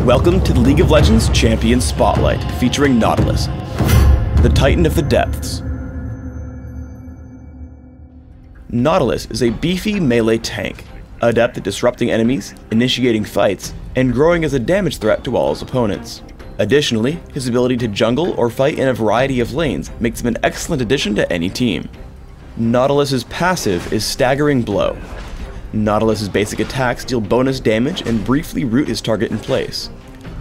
Welcome to the League of Legends Champion Spotlight, featuring Nautilus, the Titan of the Depths. Nautilus is a beefy melee tank, adept at disrupting enemies, initiating fights, and growing as a damage threat to all his opponents. Additionally, his ability to jungle or fight in a variety of lanes makes him an excellent addition to any team. Nautilus's passive is Staggering Blow. Nautilus's basic attacks deal bonus damage and briefly root his target in place.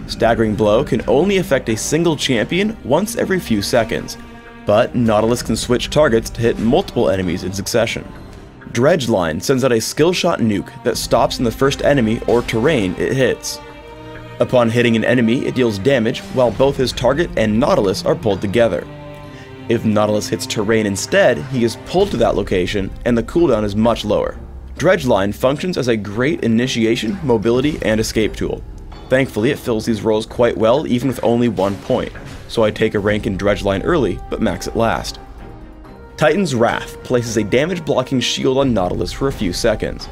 Staggering Blow can only affect a single champion once every few seconds, but Nautilus can switch targets to hit multiple enemies in succession. Dredge Line sends out a skill shot nuke that stops in the first enemy or terrain it hits. Upon hitting an enemy, it deals damage while both his target and Nautilus are pulled together. If Nautilus hits terrain instead, he is pulled to that location and the cooldown is much lower. Dredge Line functions as a great initiation, mobility, and escape tool. Thankfully, it fills these roles quite well even with only 1 point, so I take a rank in Dredge Line early, but max it last. Titan's Wrath places a damage blocking shield on Nautilus for a few seconds.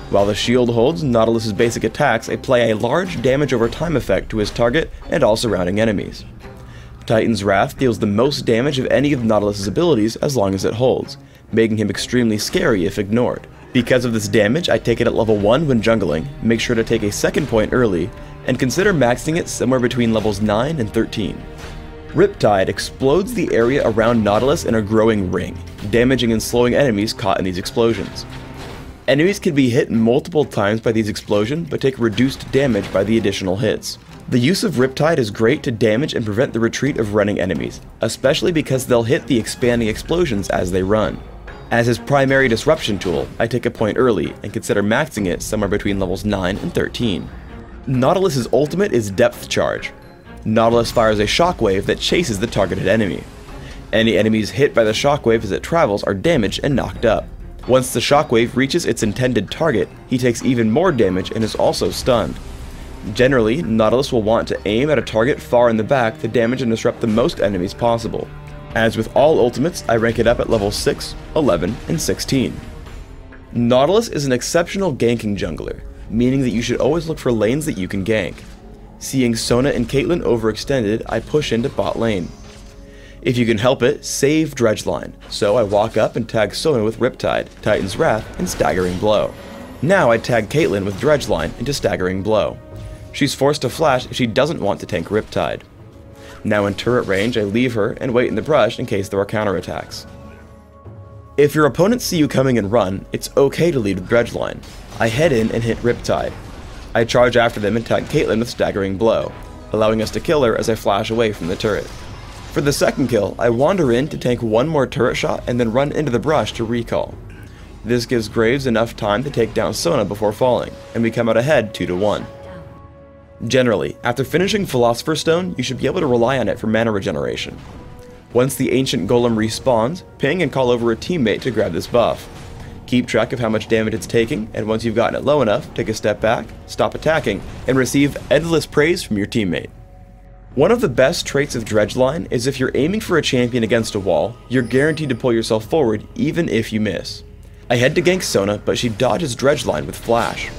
While the shield holds, Nautilus's basic attacks apply a large damage over time effect to his target and all surrounding enemies. Titan's Wrath deals the most damage of any of Nautilus's abilities as long as it holds, making him extremely scary if ignored. Because of this damage, I take it at level 1 when jungling, make sure to take a second point early, and consider maxing it somewhere between levels 9 and 13. Riptide explodes the area around Nautilus in a growing ring, damaging and slowing enemies caught in these explosions. Enemies can be hit multiple times by these explosions, but take reduced damage by the additional hits. The use of Riptide is great to damage and prevent the retreat of running enemies, especially because they'll hit the expanding explosions as they run. As his primary disruption tool, I take a point early and consider maxing it somewhere between levels 9 and 13. Nautilus's ultimate is Depth Charge. Nautilus fires a shockwave that chases the targeted enemy. Any enemies hit by the shockwave as it travels are damaged and knocked up. Once the shockwave reaches its intended target, he takes even more damage and is also stunned. Generally, Nautilus will want to aim at a target far in the back to damage and disrupt the most enemies possible. As with all ultimates, I rank it up at level 6, 11, and 16. Nautilus is an exceptional ganking jungler, meaning that you should always look for lanes that you can gank. Seeing Sona and Caitlyn overextended, I push into bot lane. If you can help it, save Dredge Line, so I walk up and tag Sona with Riptide, Titan's Wrath, and Staggering Blow. Now I tag Caitlyn with Dredge Line into Staggering Blow. She's forced to flash if she doesn't want to tank Riptide. Now in turret range, I leave her and wait in the brush in case there are counterattacks. If your opponents see you coming and run, it's okay to lead with Dredge Line. I head in and hit Riptide. I charge after them and tag Caitlyn with Staggering Blow, allowing us to kill her as I flash away from the turret. For the second kill, I wander in to tank one more turret shot and then run into the brush to recall. This gives Graves enough time to take down Sona before falling, and we come out ahead 2-1. Generally, after finishing Philosopher's Stone, you should be able to rely on it for mana regeneration. Once the Ancient Golem respawns, ping and call over a teammate to grab this buff. Keep track of how much damage it's taking, and once you've gotten it low enough, take a step back, stop attacking, and receive endless praise from your teammate. One of the best traits of Dredge Line is if you're aiming for a champion against a wall, you're guaranteed to pull yourself forward even if you miss. I head to gank Sona, but she dodges Dredge Line with Flash.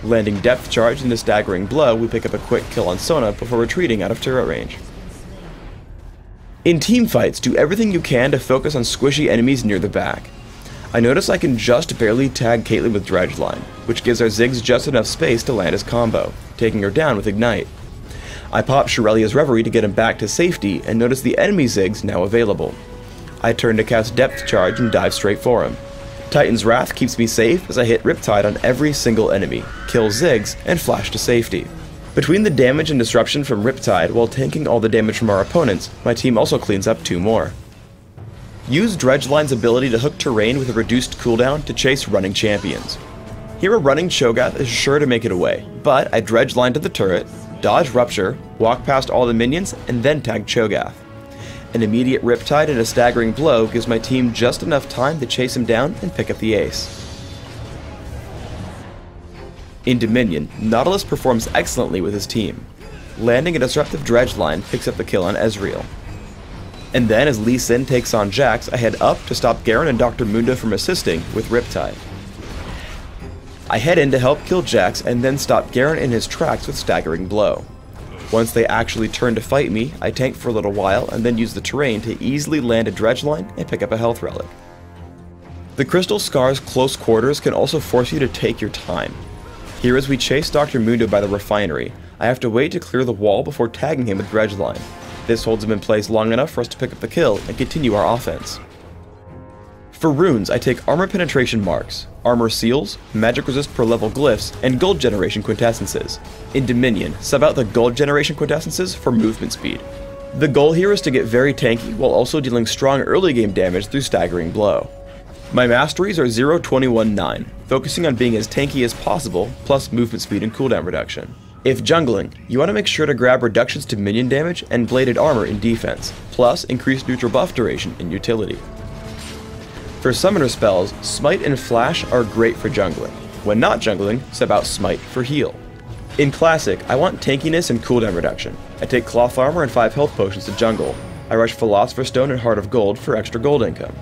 Landing Depth Charge into Staggering Blow, we pick up a quick kill on Sona before retreating out of turret range. In teamfights, do everything you can to focus on squishy enemies near the back. I notice I can just barely tag Caitlyn with Dredge Line, which gives our Ziggs just enough space to land his combo, taking her down with Ignite. I pop Shurelia's Reverie to get him back to safety and notice the enemy Ziggs now available. I turn to cast Depth Charge and dive straight for him. Titan's Wrath keeps me safe as I hit Riptide on every single enemy, kill Ziggs, and flash to safety. Between the damage and disruption from Riptide while tanking all the damage from our opponents, my team also cleans up 2 more. Use Dredge Line's ability to hook terrain with a reduced cooldown to chase running champions. Here a running Cho'Gath is sure to make it away, but I Dredge Line to the turret, dodge Rupture, walk past all the minions, and then tag Cho'Gath. An immediate Riptide and a Staggering Blow gives my team just enough time to chase him down and pick up the ace. In Dominion, Nautilus performs excellently with his team. Landing a disruptive Dredge Line picks up the kill on Ezreal. And then as Lee Sin takes on Jax, I head up to stop Garen and Dr. Mundo from assisting with Riptide. I head in to help kill Jax and then stop Garen in his tracks with Staggering Blow. Once they actually turn to fight me, I tank for a little while and then use the terrain to easily land a dredge line and pick up a health relic. The Crystal Scar's close quarters can also force you to take your time. Here, as we chase Dr. Mundo by the refinery, I have to wait to clear the wall before tagging him with dredge line. This holds him in place long enough for us to pick up the kill and continue our offense. For runes, I take armor penetration marks, armor seals, magic resist per level glyphs, and gold generation quintessences. In Dominion, sub out the gold generation quintessences for movement speed. The goal here is to get very tanky while also dealing strong early game damage through staggering blow. My masteries are 0, 21, 9, focusing on being as tanky as possible, plus movement speed and cooldown reduction. If jungling, you want to make sure to grab reductions to minion damage and bladed armor in defense, plus increased neutral buff duration in utility. For summoner spells, Smite and Flash are great for jungling. When not jungling, sub out Smite for heal. In Classic, I want tankiness and cooldown reduction. I take Cloth Armor and 5 health potions to jungle. I rush Philosopher's Stone and Heart of Gold for extra gold income.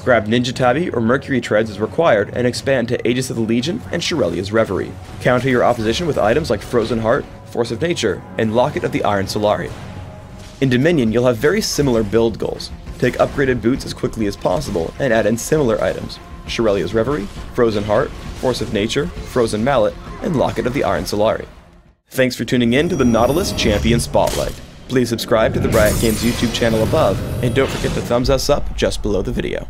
Grab Ninja Tabi or Mercury Treads as required and expand to Aegis of the Legion and Shirelia's Reverie. Counter your opposition with items like Frozen Heart, Force of Nature, and Locket of the Iron Solari. In Dominion, you'll have very similar build goals. Take upgraded boots as quickly as possible and add in similar items: Shirelia's Reverie, Frozen Heart, Force of Nature, Frozen Mallet, and Locket of the Iron Solari. Thanks for tuning in to the Nautilus Champion Spotlight. Please subscribe to the Riot Games YouTube channel above, and don't forget to thumbs us up just below the video.